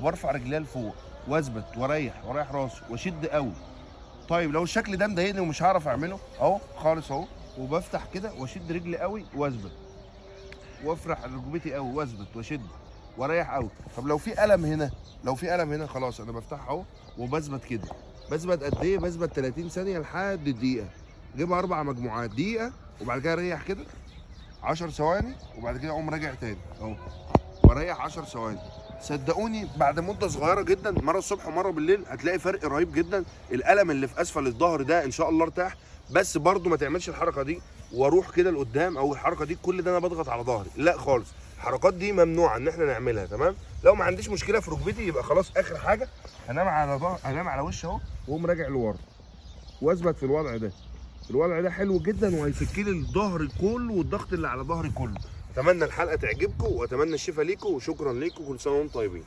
وبرفع رجليا لفوق واثبت واريح راسي واشد قوي. طيب لو الشكل ده مضايقني ومش هعرف اعمله اهو خالص اهو، وبفتح كده واشد رجلي قوي واثبت وافرح ركبتي قوي واثبت واشد واريح قوي. طب لو في الم هنا، خلاص انا بفتحها اهو وبثبت كده. بثبت قد ايه؟ بثبت 30 ثانيه لحد الدقيقه. اجيبها 4 مجموعات، دقيقه وبعد كده اريح كده 10 ثواني وبعد كده اقوم راجع تاني اهو واريح 10 ثواني. صدقوني بعد مده صغيره جدا، مره الصبح ومره بالليل، هتلاقي فرق رهيب جدا. الالم اللي في اسفل الظهر ده ان شاء الله ارتاح. بس برضو ما تعملش الحركه دي واروح كده لقدام، او الحركه دي كل ده انا بضغط على ظهري، لا خالص. الحركات دي ممنوعه ان احنا نعملها، تمام؟ لو ما عنديش مشكله في ركبتي يبقى خلاص اخر حاجه هنام على ظهر، هنام على وشي اهو واقوم راجع لورا واثبت في الوضع ده. الوضع ده حلو جدا وهيفك لي الظهر كله والضغط اللي على ظهري كله. اتمنى الحلقه تعجبكم واتمنى الشفاء ليكم، وشكرا ليكم، كل سنه وانتم طيبين.